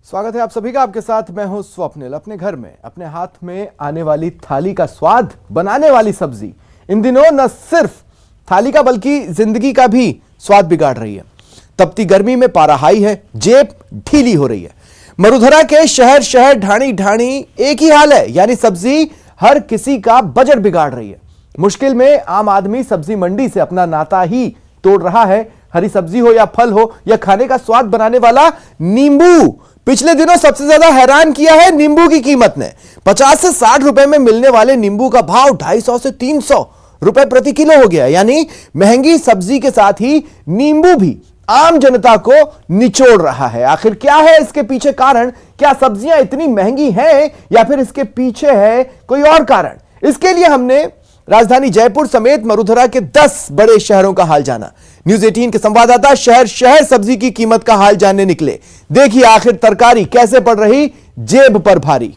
स्वागत है आप सभी का। आपके साथ मैं हूं स्वप्निल। अपने घर में अपने हाथ में आने वाली थाली का स्वाद बनाने वाली सब्जी इन दिनों न सिर्फ थाली का बल्कि जिंदगी का भी स्वाद बिगाड़ रही है। तपती गर्मी में पारा हाई है, जेब ढीली हो रही है। मरुधरा के शहर शहर ढाणी ढाणी एक ही हाल है, यानी सब्जी हर किसी का बजट बिगाड़ रही है। मुश्किल में आम आदमी सब्जी मंडी से अपना नाता ही तोड़ रहा है। हरी सब्जी हो या फल हो या खाने का स्वाद बनाने वाला नींबू पिछले दिनों सबसे ज्यादा हैरान किया है नींबू की कीमत ने। 50 से 60 रुपए में मिलने वाले नींबू का भाव 250 से 300 रुपए प्रति किलो हो गया। यानी महंगी सब्जी के साथ ही नींबू भी आम जनता को निचोड़ रहा है। आखिर क्या है इसके पीछे कारण? क्या सब्जियां इतनी महंगी हैं या फिर इसके पीछे है कोई और कारण? इसके लिए हमने राजधानी जयपुर समेत मरुधरा के 10 बड़े शहरों का हाल जाना। न्यूज 18 के संवाददाता शहर शहर सब्जी की कीमत का हाल जानने निकले। देखिए आखिर तरकारी कैसे पड़ रही जेब पर भारी।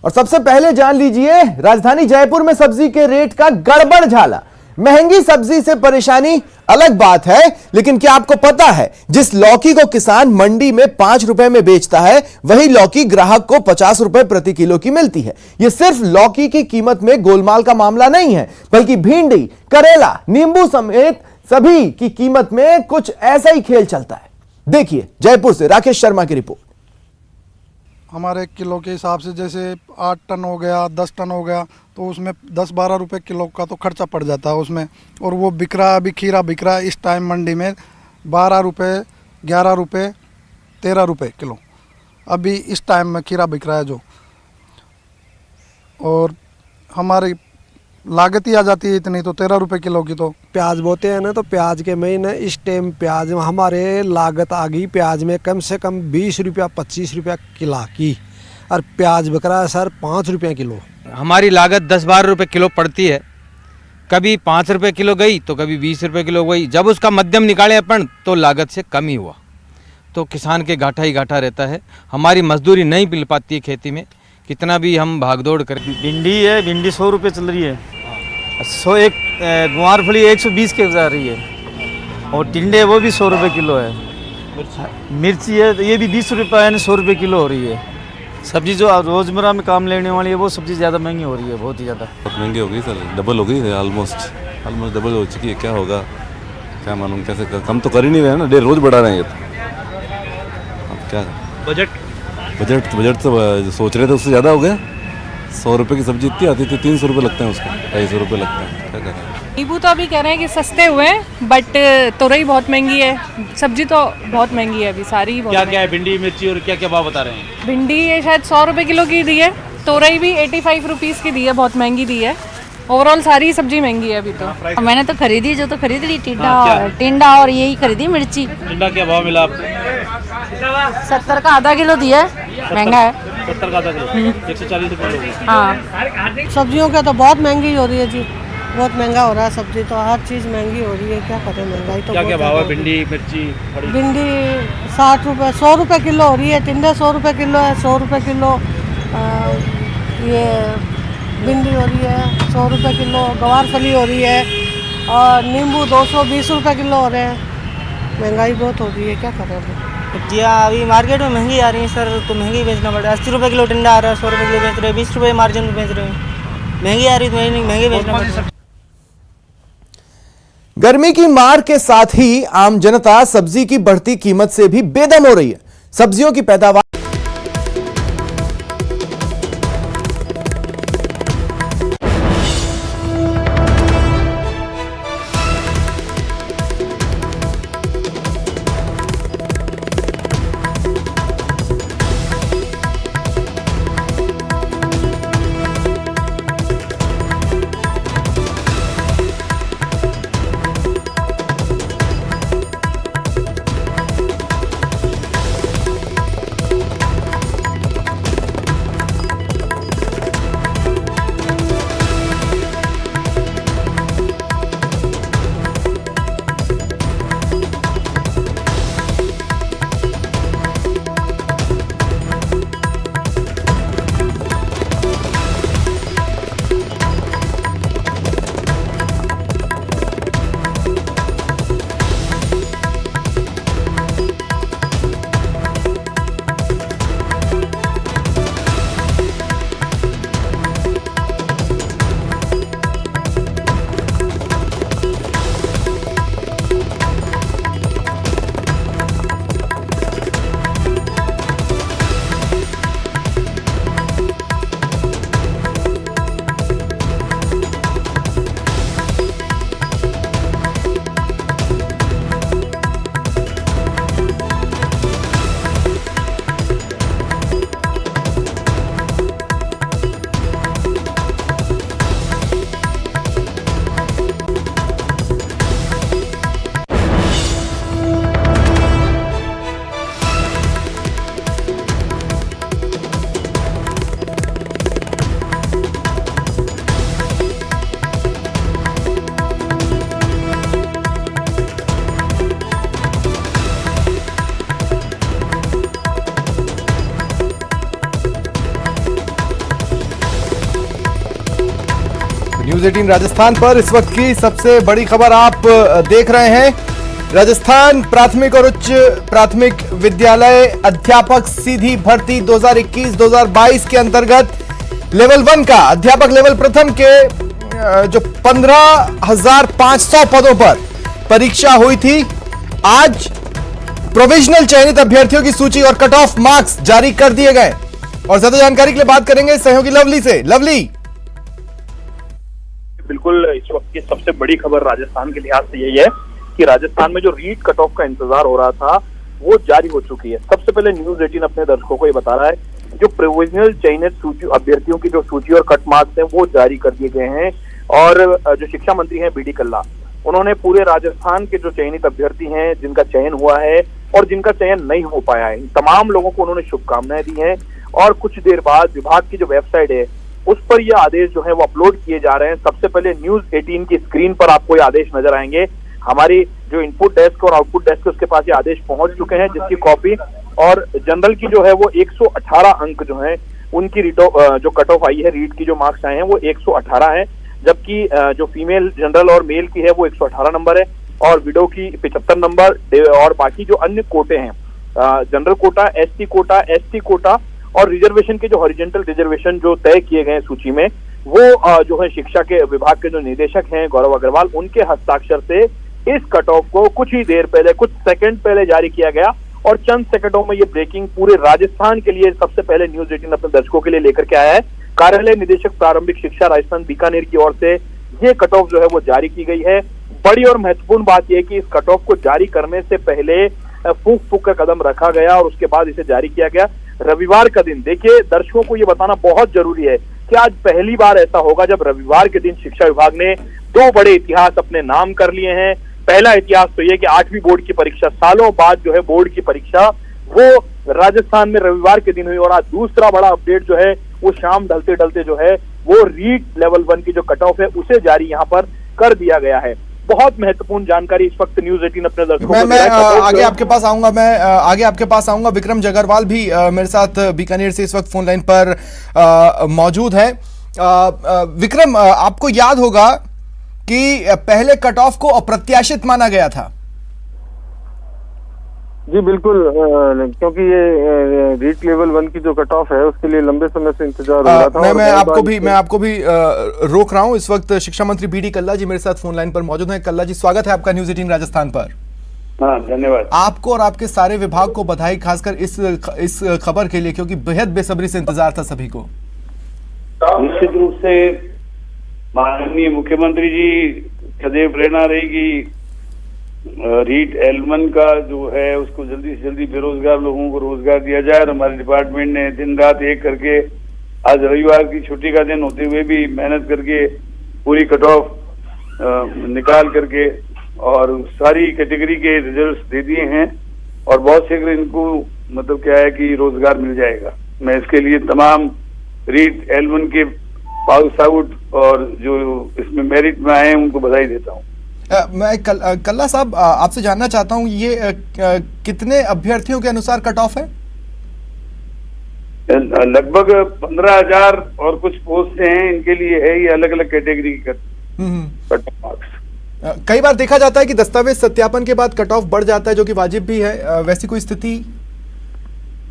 और सबसे पहले जान लीजिए राजधानी जयपुर में सब्जी के रेट का गड़बड़ झाला। महंगी सब्जी से परेशानी अलग बात है, लेकिन क्या आपको पता है जिस लौकी को किसान मंडी में 5 रुपए में बेचता है वही लौकी ग्राहक को 50 रुपए प्रति किलो की मिलती है। यह सिर्फ लौकी की कीमत में गोलमाल का मामला नहीं है, बल्कि भिंडी, करेला, नींबू समेत सभी की कीमत में कुछ ऐसा ही खेल चलता है। देखिए जयपुर से राकेश शर्मा की रिपोर्ट। हमारे किलो के हिसाब से जैसे 8 टन हो गया, 10 टन हो गया, तो उसमें 10-12 रुपए किलो का तो खर्चा पड़ जाता है उसमें। और वो बिक रहा है, अभी खीरा बिक रहा है इस टाइम मंडी में 12 रुपए, 11 रुपए, 13 रुपए किलो अभी इस टाइम में खीरा बिक रहा है जो। और हमारी लागत ही आ जाती है इतनी, तो 13 रुपए किलो की। तो प्याज बोते हैं ना, तो प्याज के महीने इस टाइम प्याज हमारे लागत आ गई प्याज में कम से कम 20 रुपया 25 रुपया किलो की। और प्याज बिक रहा है सर 5 रुपये किलो। हमारी लागत 10-12 रुपये किलो पड़ती है। कभी 5 रुपये किलो गई तो कभी 20 रुपये किलो गई। जब उसका मध्यम निकाले अपन तो लागत से कम ही हुआ, तो किसान के घाटा ही घाटा रहता है। हमारी मजदूरी नहीं मिल पाती है खेती में, कितना भी हम भागदौड़ करें। भिंडी है, भिंडी 100 रुपये चल रही है। 100 एक गुआरफली 120 के जा रही है। और टिंडे वो भी 100 रुपये किलो है। मिर्ची है, ये भी 20 रुपये यानी 100 रुपये किलो हो रही है। सब्जी जो रोजमर्रा में काम लेने वाली है वो सब्जी ज़्यादा महंगी हो रही है, बहुत ही ज़्यादा। बहुत महंगी हो गई सर, डबल हो गई है, ऑलमोस्ट डबल हो चुकी है। क्या होगा क्या मालूम, कैसे कम तो कर ही नहीं रहे हैं ना, रोज बढ़ा रहे हैं ये तो। अब क्या बजट तो सोच रहे थे उससे ज़्यादा हो गया। 100 रुपये की सब्जी इतनी आती थी, 300 रुपये लगते हैं उसको, 250 रुपये लगते हैं। क्या करें? नींबू तो अभी कह रहे हैं कि सस्ते हुए हैं, बट तोरई बहुत महंगी है। सब्जी तो बहुत महंगी है अभी, सारी बहुत। क्या है भिंडी, मिर्ची और क्या क्या भाव बता रहे हैं? भिंडी ये शायद 100 रुपये किलो की दी है, तोरई भी 85 रुपीज़ की दी है, बहुत महंगी दी है। ओवरऑल सारी सब्जी महंगी है अभी तो। मैंने तो खरीदी, जो तो खरीद ली टिंडा और यही खरीदी मिर्ची। टिंडा क्या भाव मिला आपको? 70 का आधा किलो दिया है, महंगा है। 70 का आधा किलो 140 रुपये। हाँ, सब्जियों का तो बहुत महंगी हो रही है जी, बहुत महंगा हो रहा है सब्जी तो, हर चीज़ महंगी हो रही है। क्या करें, महंगाई तो क्या क्या भाव है? भिंडी, मिर्ची, भिंडी 60 रुपये, 100 रुपये किलो हो रही है। टिंडे 100 रुपये किलो है, 100 रुपये किलो। ये भिंडी हो रही है 100 रुपये किलो, गवारफली हो रही है, और नींबू 220 रुपये किलो हो रहे हैं। महंगाई बहुत हो रही है, क्या करें अभी। सब्जियाँ अभी मार्केट में महंगी आ रही हैं सर, तो महंगी बेचना पड़ रहा है। 80 रुपये किलो टिंडा आ रहा है, 100 रुपये किलो बेच रहे हैं, 20 रुपये मार्जिन में बेच रहे हैं। महंगी आ रही तो महंगी बेचना पड़ रहा है। गर्मी की मार के साथ ही आम जनता सब्जी की बढ़ती कीमत से भी बेदम हो रही है। सब्जियों की पैदावार 18 राजस्थान पर। इस वक्त की सबसे बड़ी खबर आप देख रहे हैं। राजस्थान प्राथमिक और उच्च प्राथमिक विद्यालय अध्यापक सीधी भर्ती 2021-2022 के अंतर्गत लेवल 1 का अध्यापक लेवल प्रथम के जो 15,500 पदों पर परीक्षा हुई थी, आज प्रोविजनल चयनित अभ्यर्थियों की सूची और कट ऑफ मार्क्स जारी कर दिए गए। और ज्यादा जानकारी के लिए बात करेंगे सहयोगी लवली से। लवली, बिल्कुल इस वक्त की सबसे बड़ी खबर राजस्थान के लिहाज से यही है कि राजस्थान में जो रीट कट ऑफ का इंतजार हो रहा था वो जारी हो चुकी है। सबसे पहले न्यूज 18 अपने दर्शकों को ये बता रहा है जो प्रोविजनल चयनित सूची अभ्यर्थियों की जो सूची और कट मार्क्स है वो जारी कर दिए गए हैं। और जो शिक्षा मंत्री हैं बीडी कल्ला, उन्होंने पूरे राजस्थान के जो चयनित अभ्यर्थी हैं जिनका चयन हुआ है और जिनका चयन नहीं हो पाया है, तमाम लोगों को उन्होंने शुभकामनाएं दी हैं। और कुछ देर बाद विभाग की जो वेबसाइट है उस पर ये आदेश जो है वो अपलोड किए जा रहे हैं। सबसे पहले न्यूज 18 की स्क्रीन पर आपको ये आदेश नजर आएंगे। हमारी जो इनपुट डेस्क और आउटपुट डेस्क उसके पास ये आदेश पहुंच चुके हैं, जिसकी कॉपी और जनरल की जो है वो 118 अंक जो है उनकी जो कट ऑफ आई है, रीट की जो मार्क्स आए हैं वो 118 है, जबकि जो फीमेल जनरल और मेल की है वो 118 नंबर है और विडो की 75 नंबर। और बाकी जो अन्य कोटे हैं, general quota, ST quota, ST quota और रिजर्वेशन के जो हॉरिजॉन्टल रिजर्वेशन जो तय किए गए सूची में, वो जो है शिक्षा के विभाग के जो निदेशक हैं गौरव अग्रवाल, उनके हस्ताक्षर से इस कट ऑफ को कुछ ही देर पहले, कुछ सेकंड पहले जारी किया गया। और चंद सेकंडों में ये ब्रेकिंग पूरे राजस्थान के लिए सबसे पहले न्यूज 18 अपने दर्शकों के लिए लेकर के आया है। कार्यालय निदेशक प्रारंभिक शिक्षा राजस्थान बीकानेर की ओर से ये कट ऑफ जो है वो जारी की गई है। बड़ी और महत्वपूर्ण बात यह कि इस कट ऑफ को जारी करने से पहले फूंक कर कदम रखा गया और उसके बाद इसे जारी किया गया। रविवार का दिन, देखिए दर्शकों को ये बताना बहुत जरूरी है कि आज पहली बार ऐसा होगा जब रविवार के दिन शिक्षा विभाग ने दो बड़े इतिहास अपने नाम कर लिए हैं। पहला इतिहास तो ये कि 8वीं बोर्ड की परीक्षा, सालों बाद जो है बोर्ड की परीक्षा वो राजस्थान में रविवार के दिन हुई। और आज दूसरा बड़ा अपडेट जो है वो शाम ढलते ढलते जो है वो रीट लेवल 1 की जो कट ऑफ है उसे जारी यहाँ पर कर दिया गया है। बहुत महत्वपूर्ण जानकारी इस वक्त न्यूज 18 अपने दर्शकों को मैं आगे आपके पास आऊंगा। विक्रम जगरवाल भी मेरे साथ बीकानेर से इस वक्त फोन लाइन पर मौजूद है। विक्रम, आपको याद होगा कि पहले कट ऑफ को अप्रत्याशित माना गया था। जी बिल्कुल, क्योंकि ये रीट लेवल 1 की जो कट ऑफ है उसके लिए लंबे समय से इंतजार हो रहा था। मैं आपको भी रोक रहा हूं। इस वक्त शिक्षा मंत्री बीडी कल्ला जी मेरे साथ फोन लाइन पर मौजूद हैं। कल्ला जी, स्वागत है आपका न्यूज 18 राजस्थान पर। हाँ, धन्यवाद। आपको और आपके सारे विभाग को बधाई, खासकर इस खबर के लिए, क्योंकि बेहद बेसब्री से इंतजार था सभी को। निश्चित रूप से माननीय मुख्यमंत्री जी सदैव प्रेरणा रहेगी रीट L1 का जो है उसको जल्दी से जल्दी बेरोजगार लोगों को रोजगार दिया जाए। और हमारे डिपार्टमेंट ने दिन रात एक करके, आज रविवार की छुट्टी का दिन होते हुए भी मेहनत करके पूरी कट ऑफ निकाल करके और सारी कैटेगरी के रिजल्ट्स दे दिए हैं और बहुत शीघ्र इनको मतलब क्या है कि रोजगार मिल जाएगा। मैं इसके लिए तमाम रीट L1 के पास आउट और जो इसमें मेरिट में आए हैं उनको बधाई देता हूँ। मैं कल्ला साहब आपसे जानना चाहता हूं, ये कितने अभ्यर्थियों के अनुसार कट ऑफ है? लगभग 15,000 और कुछ पोस्ट हैं, इनके लिए है ये अलग अलग कैटेगरी की कट ऑफ मार्क्स। कई बार देखा जाता है कि दस्तावेज सत्यापन के बाद कट ऑफ बढ़ जाता है, जो कि वाजिब भी है। वैसी कोई स्थिति?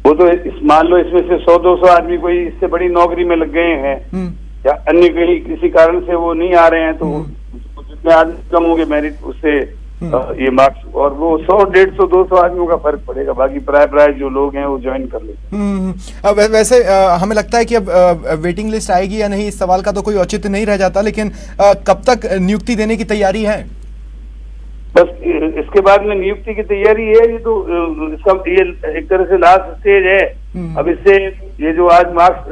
वो तो मान लो इसमें से 100-200 आदमी कोई इससे बड़ी नौकरी में लग गए हैं या अन्य कहीं किसी कारण से वो नहीं आ रहे हैं, तो जितने आदमी कम होंगे मेरिट उससे ये मार्क्स, और वो 100-150-200 आदमियों का फर्क पड़ेगा। बाकी प्राय जो लोग हैं वो ज्वाइन कर लेते। वैसे हमें लगता है कि अब वेटिंग लिस्ट आएगी या नहीं, इस सवाल का तो कोई औचित्य नहीं रह जाता, लेकिन कब तक नियुक्ति देने की तैयारी है? बस इसके बाद में नियुक्ति की तैयारी है। ये तो इसका ये एक तरह से लास्ट स्टेज है। अब इससे ये जो आज मार्क्स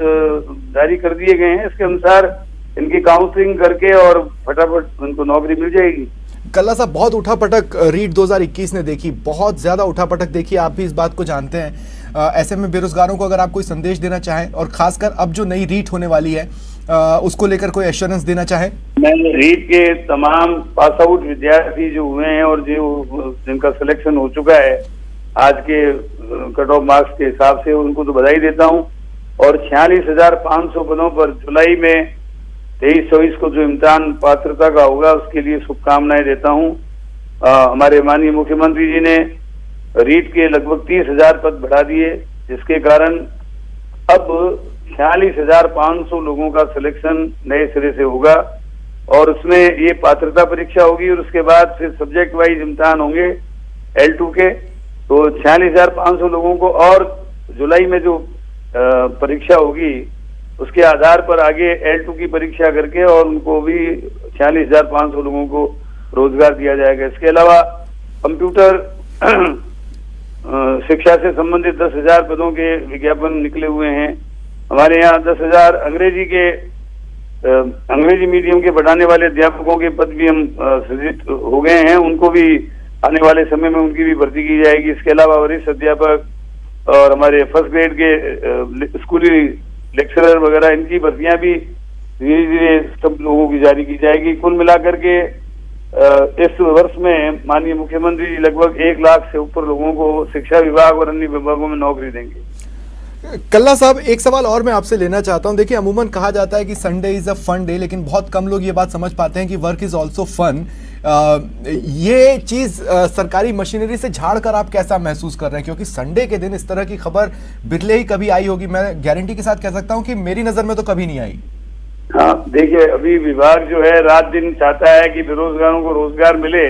जारी कर दिए गए हैं इसके अनुसार इनकी काउंसलिंग करके और फटाफट उनको नौकरी मिल जाएगी। कल्ला साहब, बहुत उठापटक रीट 2021 ने देखी, बहुत ज्यादा उठापटक देखी, आप भी इस बात को जानते हैं। ऐसे में बेरोजगारों को अगर आप कोई संदेश देना चाहें, और खासकर अब जो नई रीट होने वाली है उसको लेकर कोई एश्योरेंस देना चाहें? मैं रीट के तमाम पास आउट विद्यार्थी जो हुए हैं और जो जिनका सिलेक्शन हो चुका है आज के कट ऑफ मार्क्स के हिसाब से, उनको तो बधाई देता हूं। और 46,500 पदों पर जुलाई में 23-24 को जो इम्तिहान पात्रता का होगा उसके लिए शुभकामनाएं देता हूं। हमारे माननीय मुख्यमंत्री जी ने रीट के लगभग 30,000 पद बढ़ा दिए, जिसके कारण अब 46,500 लोगों का सिलेक्शन नए सिरे से होगा और उसमें ये पात्रता परीक्षा होगी और उसके बाद फिर सब्जेक्ट वाइज इम्तिहान होंगे L2 के। तो 46,500 लोगों को और जुलाई में जो परीक्षा होगी उसके आधार पर आगे L2 की परीक्षा करके और उनको भी 46,500 लोगों को रोजगार दिया जाएगा। इसके अलावा कंप्यूटर शिक्षा से संबंधित 10,000 पदों के विज्ञापन निकले हुए हैं। हमारे यहाँ 10,000 अंग्रेजी मीडियम के पढ़ाने वाले अध्यापकों के पद भी हम सृजित हो गए हैं, उनको भी आने वाले समय में उनकी भी भर्ती की जाएगी। इसके अलावा वरिष्ठ अध्यापक और हमारे फर्स्ट ग्रेड के स्कूली लेक्चरर वगैरह इनकी भर्तियां भी धीरे धीरे सब लोगों की जारी की जाएगी। कुल मिलाकर के इस वर्ष में माननीय मुख्यमंत्री जी लगभग 1 लाख से ऊपर लोगों को शिक्षा विभाग और अन्य विभागों में नौकरी देंगे। कल्ला साहब, एक सवाल और मैं आपसे लेना चाहता हूं। देखिए, अमूमन कहा जाता है कि Sunday is a fun day, लेकिन बहुत कम लोग ये बात समझ पाते हैं कि वर्क इज ऑल्सो फन। ये चीज सरकारी मशीनरी से झाड़ कर आप कैसा महसूस कर रहे हैं? क्योंकि संडे के दिन इस तरह की खबर बिरले ही कभी आई होगी। मैं गारंटी के साथ कह सकता हूं कि मेरी नजर में तो कभी नहीं आई। हाँ, देखिए, अभी विभाग जो है रात दिन चाहता है कि बेरोजगारों को रोजगार मिले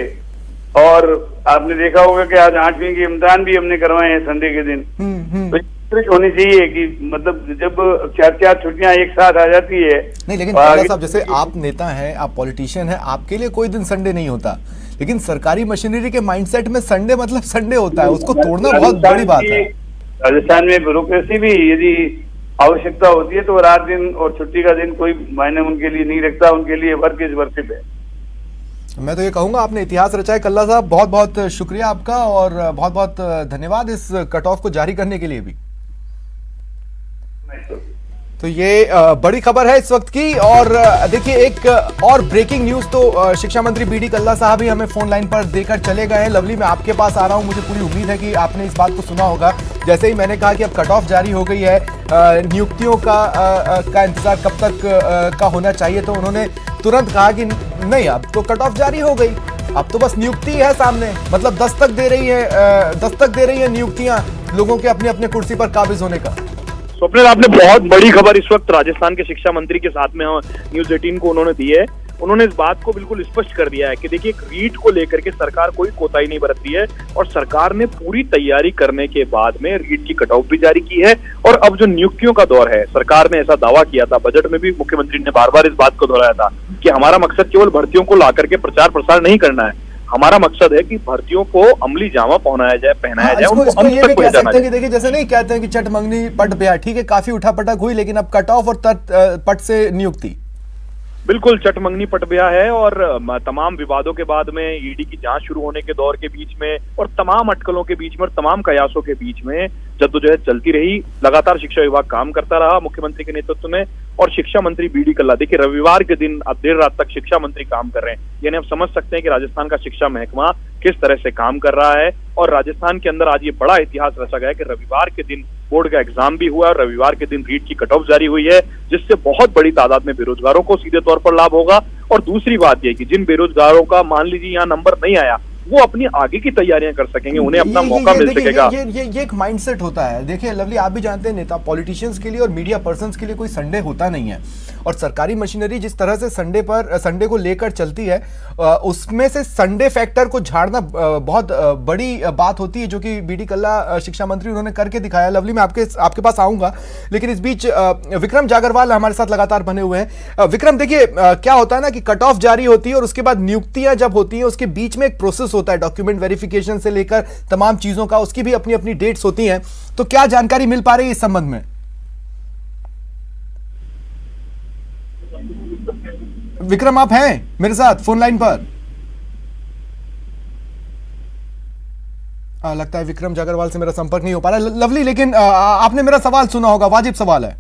और आपने देखा होगा कि आज 8वीं के इम्तिहान भी हमने करवाए हैं संडे के दिन। तो होनी चाहिए कि मतलब जब 4 छुट्टियां एक साथ आ जाती है। नहीं, लेकिन कल्ला साहब, जैसे आप नेता हैं, आप पॉलिटिशियन हैं, आपके लिए कोई दिन संडे नहीं होता, लेकिन सरकारी मशीनरी के माइंडसेट में संडे मतलब संडे होता है, उसको तोड़ना बहुत बड़ी बात है। राजस्थान में ब्यूरोक्रेसी भी यदि आवश्यकता होती है तो रात दिन और छुट्टी का दिन कोई मायने उनके लिए नहीं रखता, उनके लिए वर्क इज वर्शिप है। मैं तो ये कहूंगा आपने इतिहास रचा है कल्ला साहब, बहुत बहुत शुक्रिया आपका और बहुत बहुत धन्यवाद इस कट ऑफ को जारी करने के लिए भी। तो ये बड़ी खबर है इस वक्त की। और देखिए, एक और ब्रेकिंग न्यूज तो शिक्षा मंत्री बीडी कल्ला साहब ही हमें फोन लाइन पर देकर चले गए हैं। लवली, मैं आपके पास आ रहा हूं, मुझे पूरी उम्मीद है कि आपने इस बात को सुना होगा। जैसे ही मैंने कहा कि अब कट ऑफ जारी हो गई है, नियुक्तियों का इंतजार कब तक का होना चाहिए, तो उन्होंने तुरंत कहा कि नहीं, अब तो कट ऑफ जारी हो गई, अब तो बस नियुक्ति है सामने। मतलब दस्तक दे रही है नियुक्तियां लोगों के अपने अपने कुर्सी पर काबिज होने का। स्वप्निल, आपने बहुत बड़ी खबर इस वक्त राजस्थान के शिक्षा मंत्री के साथ में न्यूज 18 को उन्होंने दी है। उन्होंने इस बात को बिल्कुल स्पष्ट कर दिया है कि देखिए, रीट को लेकर के सरकार कोई कोताही नहीं बरत रही है और सरकार ने पूरी तैयारी करने के बाद में रीट की कट ऑफ भी जारी की है। और अब जो नियुक्तियों का दौर है, सरकार ने ऐसा दावा किया था, बजट में भी मुख्यमंत्री ने बार बार इस बात को दोहराया था कि हमारा मकसद केवल भर्तियों को ला करके प्रचार प्रसार नहीं करना है, हमारा मकसद है कि भर्तियों को अमली जामा पहनाया जाए, उनको अंत तक पहुंचाना जाए। देखिए, जैसे नहीं कहते हैं कि चट मंगनी पट ब्याह, ठीक है, काफी उठापटक हुई, लेकिन अब कट ऑफ और पट से नियुक्ति। बिल्कुल चटमंगनी पटबिया है और तमाम विवादों के बाद में ईडी की जांच शुरू होने के दौर के बीच में और तमाम अटकलों के बीच में और तमाम कयासों के बीच में जद्दोजहद चलती रही। लगातार शिक्षा विभाग काम करता रहा मुख्यमंत्री के नेतृत्व में और शिक्षा मंत्री बीडी कल्ला, देखिए रविवार के दिन अब देर रात तक शिक्षा मंत्री काम कर रहे हैं, यानी आप समझ सकते हैं कि राजस्थान का शिक्षा महकमा किस तरह से काम कर रहा है। और राजस्थान के अंदर आज ये बड़ा इतिहास रचा गया है कि रविवार के दिन बोर्ड का एग्जाम भी हुआ और रविवार के दिन रीट की कट ऑफ जारी हुई है, जिससे बहुत बड़ी तादाद में बेरोजगारों को सीधे तौर पर लाभ होगा। और दूसरी बात यह कि जिन बेरोजगारों का मान लीजिए यहाँ नंबर नहीं आया, वो अपनी आगे की तैयारियां कर सकेंगे, उन्हें अपना मौका मिल सकेगा। ये एक माइंडसेट होता है। देखिए लवली, आप भी जानते हैं, नेता पॉलिटिशियंस के लिए और मीडिया पर्संस के लिए कोई संडे होता नहीं है। और सरकारी मशीनरी जिस तरह से संडे को लेकर चलती है, उसमें से संडे फैक्टर को झाड़ना बहुत बड़ी बात होती है, जो कि बीडी कल्ला शिक्षा मंत्री उन्होंने करके दिखाया। लवली, मैं आपके पास आऊंगा, लेकिन इस बीच विक्रम जागरवाल हमारे साथ लगातार बने हुए हैं। विक्रम, देखिए क्या होता है ना कि कट ऑफ जारी होती है और उसके बाद नियुक्तियां जब होती हैं, उसके बीच में एक प्रोसेस होता है, डॉक्यूमेंट वेरिफिकेशन से लेकर तमाम चीजों का, उसकी भी अपनी अपनी डेट्स होती हैं। तो क्या जानकारी मिल पा रही है इस संबंध में? विक्रम, आप हैं मेरे साथ फोन लाइन पर? लगता है विक्रम जागरवाल से मेरा संपर्क नहीं हो पा रहा है। लवली, लेकिन आपने मेरा सवाल सुना होगा, वाजिब सवाल है।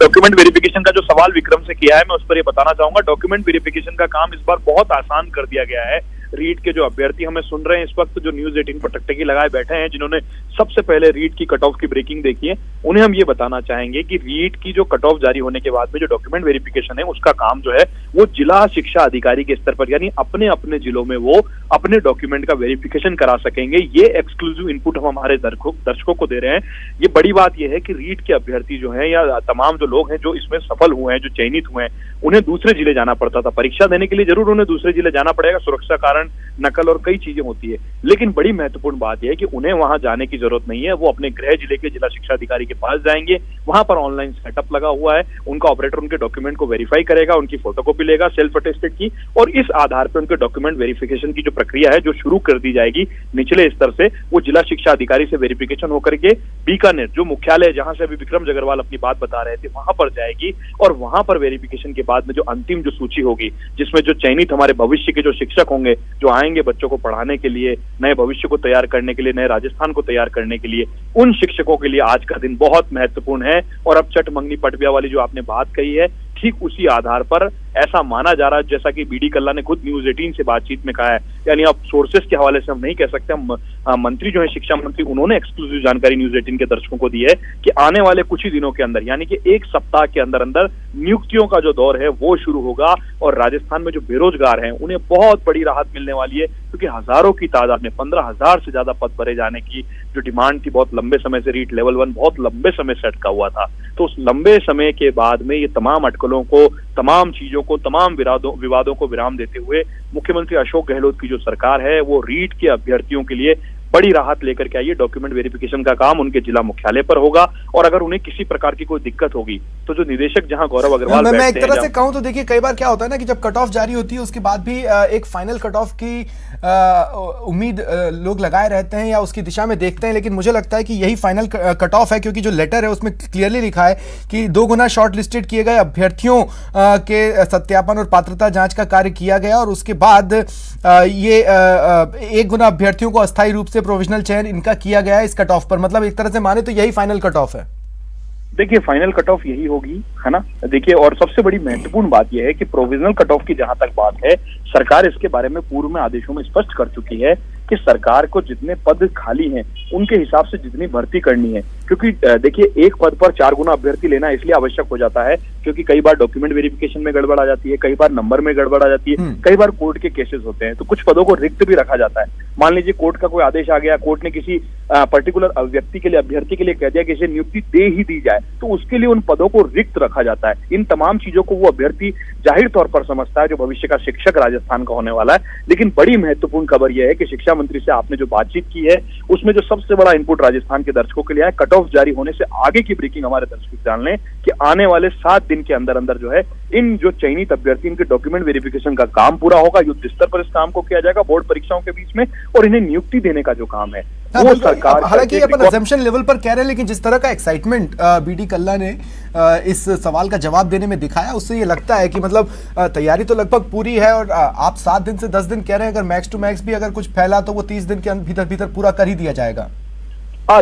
डॉक्यूमेंट वेरिफिकेशन का जो सवाल विक्रम से किया है, मैं उस पर ये बताना चाहूंगा, डॉक्यूमेंट वेरिफिकेशन का काम इस बार बहुत आसान कर दिया गया है। रीट के जो अभ्यर्थी हमें सुन रहे हैं इस वक्त, जो न्यूज 18 पर टकटकी लगाए बैठे हैं, जिन्होंने सबसे पहले रीट की कट ऑफ की ब्रेकिंग देखी है, उन्हें हम ये बताना चाहेंगे कि रीट की जो कट ऑफ जारी होने के बाद में जो डॉक्यूमेंट वेरिफिकेशन है उसका काम जो है वो जिला शिक्षा अधिकारी के स्तर पर, यानी अपने अपने जिलों में वो अपने डॉक्यूमेंट का वेरिफिकेशन करा सकेंगे। ये एक्सक्लूसिव इनपुट हम हमारे दर्शकों को दे रहे हैं। ये बड़ी बात यह है कि रीट के अभ्यर्थी जो हैं या तमाम जो लोग हैं जो इसमें सफल हुए हैं, जो चयनित हुए हैं, उन्हें दूसरे जिले जाना पड़ता था परीक्षा देने के लिए। जरूर उन्हें दूसरे जिले जाना पड़ेगा, सुरक्षा कारण, नकल और कई चीजें होती है, लेकिन बड़ी महत्वपूर्ण बात यह है कि उन्हें वहां जाने की जरूरत नहीं है। वो अपने गृह जिले के जिला शिक्षा अधिकारी के पास जाएंगे, वहां पर ऑनलाइन सेटअप लगा हुआ है, उनका ऑपरेटर उनके डॉक्यूमेंट को वेरीफाई करेगा, उनकी फोटोकॉपी लेगा सेल्फ अटेस्टेड की, और इस आधार पर उनके डॉक्यूमेंट वेरिफिकेशन की जो प्रक्रिया है जो शुरू कर दी जाएगी निचले स्तर से, वो जिला शिक्षा अधिकारी से वेरिफिकेशन होकर के बीकानेर जो मुख्यालय है जहां से अभी विक्रम जगरवाल अपनी बात बता रहे थे वहां पर जाएगी, और वहां पर वेरिफिकेशन के बाद में जो अंतिम जो सूची होगी जिसमें जो चयनित हमारे भविष्य के जो शिक्षक होंगे जो आएंगे बच्चों को पढ़ाने के लिए, नए भविष्य को तैयार करने के लिए, नए राजस्थान को तैयार करने के लिए, उन शिक्षकों के लिए आज का दिन बहुत महत्वपूर्ण है। और अब चट मंगनी पटबिया वाली जो आपने बात कही है, ठीक उसी आधार पर ऐसा माना जा रहा है, जैसा कि बीडी कल्ला ने खुद न्यूज 18 से बातचीत में कहा है, यानी अब सोर्सेस के हवाले से हम नहीं कह सकते, हम मंत्री जो है शिक्षा मंत्री, उन्होंने एक्सक्लूसिव जानकारी न्यूज 18 के दर्शकों को दी है कि आने वाले कुछ ही दिनों के अंदर, यानी कि एक सप्ताह के अंदर अंदर नियुक्तियों का जो दौर है वो शुरू होगा, और राजस्थान में जो बेरोजगार हैं उन्हें बहुत बड़ी राहत मिलने वाली है, क्योंकि हजारों की तादाद में 15,000 से ज्यादा पद भरे जाने की जो डिमांड थी बहुत लंबे समय से, रीट लेवल 1 बहुत लंबे समय से अटका हुआ था। तो उस लंबे समय के बाद में ये तमाम अटकलों को, तमाम चीजों को, तमाम विवादों को विराम देते हुए मुख्यमंत्री अशोक गहलोत की जो सरकार है वो रीट के अभ्यर्थियों के लिए बड़ी राहत लेकर के आई है। डॉक्यूमेंट वेरिफिकेशन का काम उनके जिला मुख्यालय पर होगा, और अगर उन्हें किसी प्रकार की कोई दिक्कत होगी तो जो निदेशक जहां गौरव अग्रवाल मैं एक तरह से कहूं तो देखिए, कई बार क्या होता है ना कि जब कट ऑफ जारी होती है उसके बाद भी एक फाइनल कट ऑफ की उम्मीद लोग लगाए रहते हैं या उसकी दिशा में देखते हैं, लेकिन मुझे लगता है कि यही फाइनल कट ऑफ है, क्योंकि जो लेटर है उसमें क्लियरली लिखा है कि 2 गुना शॉर्ट लिस्टेड किए गए अभ्यर्थियों के सत्यापन और पात्रता जांच का कार्य किया गया, और उसके बाद ये 1 गुना अभ्यर्थियों को अस्थायी रूप से प्रोविजनल चयन इनका किया गया है इस कट ऑफ पर। मतलब एक तरह से माने तो यही फाइनल कट ऑफ है। देखिए फाइनल कट ऑफ यही होगी, है ना। देखिए, और सबसे बड़ी महत्वपूर्ण बात यह है कि प्रोविजनल कट ऑफ की जहां तक बात है, सरकार इसके बारे में पूर्व में आदेशों में स्पष्ट कर चुकी है कि सरकार को जितने पद खाली हैं उनके हिसाब से जितनी भर्ती करनी है, क्योंकि देखिए एक पद पर 4 गुना अभ्यर्थी लेना इसलिए आवश्यक हो जाता है क्योंकि कई बार डॉक्यूमेंट वेरिफिकेशन में गड़बड़ आ जाती है, कई बार नंबर में गड़बड़ आ जाती है, कई बार कोर्ट के केसेस होते हैं, तो कुछ पदों को रिक्त भी रखा जाता है। मान लीजिए कोर्ट का कोई आदेश आ गया, कोर्ट ने किसी पर्टिकुलर व्यक्ति के लिए, अभ्यर्थी के लिए कह दिया कि इसे नियुक्ति दे ही दी जाए, तो उसके लिए उन पदों को रिक्त रखा जाता है। इन तमाम चीजों को वो अभ्यर्थी जाहिर तौर पर समझता है जो भविष्य का शिक्षक राजस्थान का होने वाला है। लेकिन बड़ी महत्वपूर्ण खबर यह है कि शिक्षा मंत्री से आपने जो बातचीत की है उसमें जो सबसे बड़ा इनपुट राजस्थान के दर्शकों के लिए है, कट ऑफ जारी होने से आगे की ब्रेकिंग हमारे दर्शक जान लें कि आने वाले 7 दिन के अंदर अंदर जो है इन जो चयनित अभ्यर्थी इनके डॉक्यूमेंट वेरिफिकेशन का काम पूरा होगा, युद्ध स्तर पर इस काम को किया जाएगा बोर्ड परीक्षाओं के बीच में, और इन्हें नियुक्ति देने का जो काम है वो सरकार, हालांकि अपन अजम्पशन लेवल पर कह रहे हैं, लेकिन जिस तरह का एक्साइटमेंट बीडी कल्ला ने इस सवाल का जवाब देने में दिखाया उससे ये लगता है कि मतलब तैयारी तो लगभग पूरी है, और आप 7 दिन से 10 दिन कह रहे हैं, अगर मैक्स टू मैक्स भी अगर कुछ फैला तो वो 30 दिन के भीतर भीतर पूरा कर ही दिया जाएगा।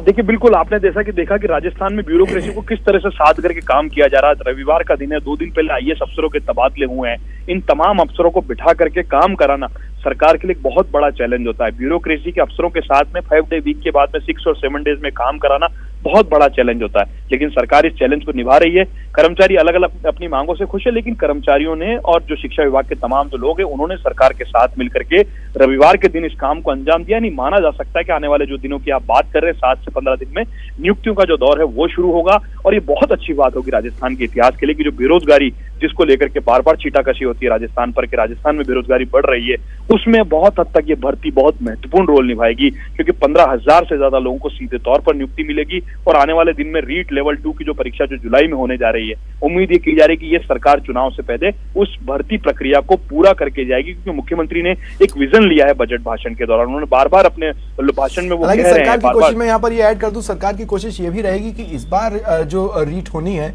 देखिए बिल्कुल, आपने देखा कि राजस्थान में ब्यूरोक्रेसी को किस तरह से साध करके काम किया जा रहा है। रविवार का दिन है, 2 दिन पहले आईएएस अफसरों के तबादले हुए हैं, इन तमाम अफसरों को बिठा करके काम कराना सरकार के लिए एक बहुत बड़ा चैलेंज होता है। ब्यूरोक्रेसी के अफसरों के साथ में 5 डे वीक के बाद में 6 और 7 डेज में काम कराना बहुत बड़ा चैलेंज होता है, लेकिन सरकार इस चैलेंज को निभा रही है। कर्मचारी अलग अलग अपनी मांगों से खुश है, लेकिन कर्मचारियों ने और जो शिक्षा विभाग के तमाम जो लोग हैं उन्होंने सरकार के साथ मिलकर के रविवार के दिन इस काम को अंजाम दिया। नहीं माना जा सकता है कि आने वाले जो दिनों की आप बात कर रहे हैं 7 से 15 दिन में नियुक्तियों का जो दौर है वो शुरू होगा, और ये बहुत अच्छी बात होगी राजस्थान के इतिहास के लिए कि जो बेरोजगारी जिसको लेकर के बार बार छीटाकशी होती है राजस्थान पर कि राजस्थान में बेरोजगारी बढ़ रही है, उसमें बहुत हद तक ये भर्ती बहुत महत्वपूर्ण रोल निभाएगी, क्योंकि 15,000 से ज्यादा लोगों को सीधे तौर पर नियुक्ति मिलेगी। और आने वाले दिन में रीट लेवल 2 की जो परीक्षा जो जुलाई में होने जा रही है, उम्मीद ये की जा रही है कि ये सरकार चुनाव से पहले उस भर्ती प्रक्रिया को पूरा करके जाएगी, क्योंकि मुख्यमंत्री ने एक विजन लिया है बजट भाषण के दौरान। उन्होंने बार बार अपने भाषण में वो कह रहे हैं, सरकार की कोशिश में यहाँ पर ये ऐड कर दूं, सरकार की कोशिश ये भी रहेगी कि इस बार जो रीट होनी है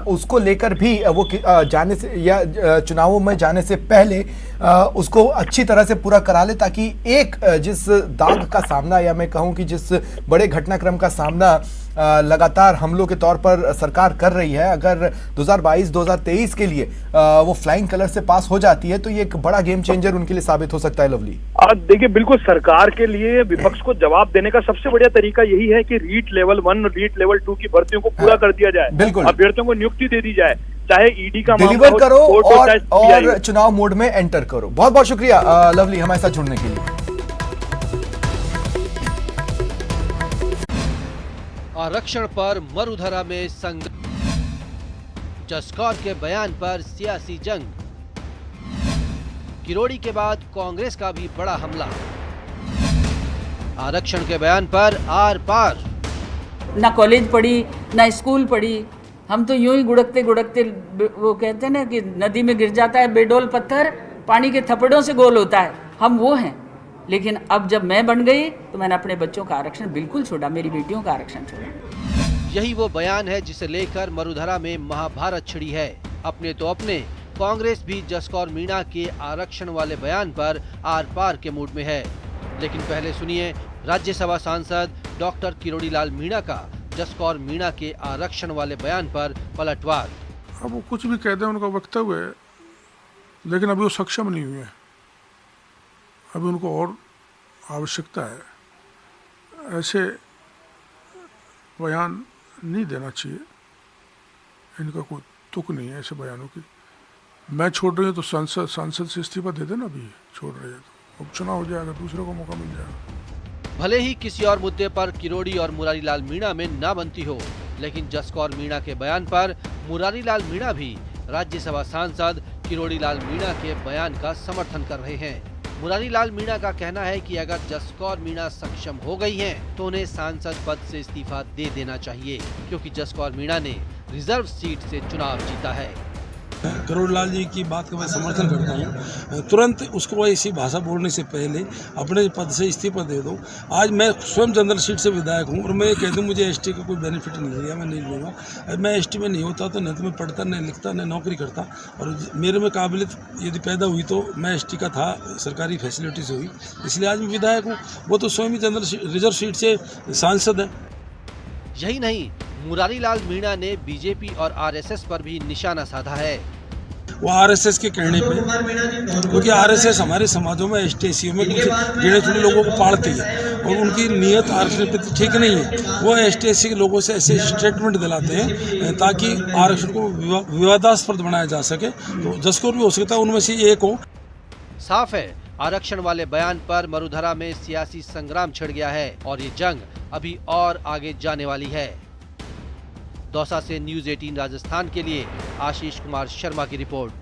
उसको लेकर भी वो जाने से या चुनावों में जाने से पहले उसको अच्छी तरह से पूरा करा ले, ताकि एक जिस दाग का सामना या मैं कहूं कि जिस बड़े घटनाक्रम का सामना लगातार हमलों के तौर पर सरकार कर रही है, अगर 2022-2023 के लिए वो फ्लाइंग कलर से पास हो जाती है तो ये एक बड़ा गेम चेंजर उनके लिए साबित हो सकता है। लवली, देखिए बिल्कुल सरकार के लिए विपक्ष को जवाब देने का सबसे बढ़िया तरीका यही है कि रीट लेवल 1 और रीट लेवल 2 की भर्तियों को पूरा कर दिया जाए, बिल्कुल अभ्यर्थियों को नियुक्ति दे दी जाए, चाहे ईडी का डिलीवर करो और चुनाव मोड में एंटर करो। बहुत बहुत शुक्रिया लवली हमारे साथ जुड़ने के लिए। आरक्षण पर मरुधरा में संघर्ष, जसकौर के बयान पर सियासी जंग, किरोड़ी के बाद कांग्रेस का भी बड़ा हमला, आरक्षण के बयान पर आर पार। ना कॉलेज पढ़ी ना स्कूल पढ़ी, हम तो यूं ही गुड़कते गुड़कते, वो कहते हैं ना कि नदी में गिर जाता है बेडोल पत्थर, पानी के थप्पड़ों से गोल होता है, हम वो हैं। लेकिन अब जब मैं बन गई तो मैंने अपने बच्चों का आरक्षण बिल्कुल छोड़ा, मेरी बेटियों का आरक्षण छोड़ा। यही वो बयान है जिसे लेकर मरुधरा में महाभारत छिड़ी है। अपने तो अपने, कांग्रेस भी जसकौर मीणा के आरक्षण वाले बयान पर आर पार के मूड में है। लेकिन पहले सुनिए राज्यसभा सांसद डॉक्टर किरोड़ी लाल मीणा का जसकौर मीणा के आरक्षण वाले बयान पर पलटवार। अब वो कुछ भी कहते हैं, उनका वक्तव्य है, लेकिन अभी वो सक्षम नहीं हुए, अभी उनको और आवश्यकता है। ऐसे बयान नहीं देना चाहिए, इनका कोई तुक नहीं है ऐसे बयानों की। मैं छोड़ रही हूँ तो सांसद से इस्तीफा दे देना, अभी छोड़ रही है तो अब चुनाव हो जाएगा, दूसरे को मौका मिल जाएगा। भले ही किसी और मुद्दे पर किरोड़ी और मुरारी लाल मीणा में ना बनती हो, लेकिन जसकौर मीणा के बयान पर मुरारी लाल मीणा भी राज्यसभा सांसद किरोड़ी लाल मीणा के बयान का समर्थन कर रहे हैं। मुरारी लाल मीणा का कहना है कि अगर जसकौर मीणा सक्षम हो गई हैं, तो उन्हें सांसद पद से इस्तीफा दे देना चाहिए, क्योंकि जसकौर मीणा ने रिजर्व सीट से चुनाव जीता है। किरोड़ी लाल जी की बात का मैं समर्थन करता हूँ। तुरंत उसको ऐसी भाषा बोलने से पहले अपने पद से इस्तीफा दे दो। आज मैं स्वयं जनरल सीट से विधायक हूँ और मैं कह दूँ मुझे एसटी का कोई बेनिफिट नहीं लिया, मैं नहीं लूँगा। मैं एसटी में नहीं होता तो न तो मैं पढ़ता, न लिखता, न नौकरी करता, और मेरे में काबिलियत यदि पैदा हुई तो मैं एसटी का था, सरकारी फैसिलिटीज़ हुई, इसलिए आज मैं विधायक हूँ। वो तो स्वयं ही जनरल रिजर्व सीट से सांसद है। यही नहीं, मुरारी लाल मीणा ने बीजेपी और आरएसएस पर भी निशाना साधा है। वो आरएसएस के कहने पे, क्योंकि आरएसएस हमारे समाजों में एसटी में कुछ गिने चुने लोगों को पालती है और उनकी नीयत आरक्षण प्रति ठीक नहीं है। वो एसटी के लोगों से ऐसे स्टेटमेंट दिलाते हैं ताकि आरक्षण को विवादास्पद बनाया जा सके। तो जसकौर भी हो सकता है उनमें से एक हो। साफ है, आरक्षण वाले बयान पर मरुधरा में सियासी संग्राम छिड़ गया है और ये जंग अभी और आगे जाने वाली है। दौसा से न्यूज़ 18 राजस्थान के लिए आशीष कुमार शर्मा की रिपोर्ट।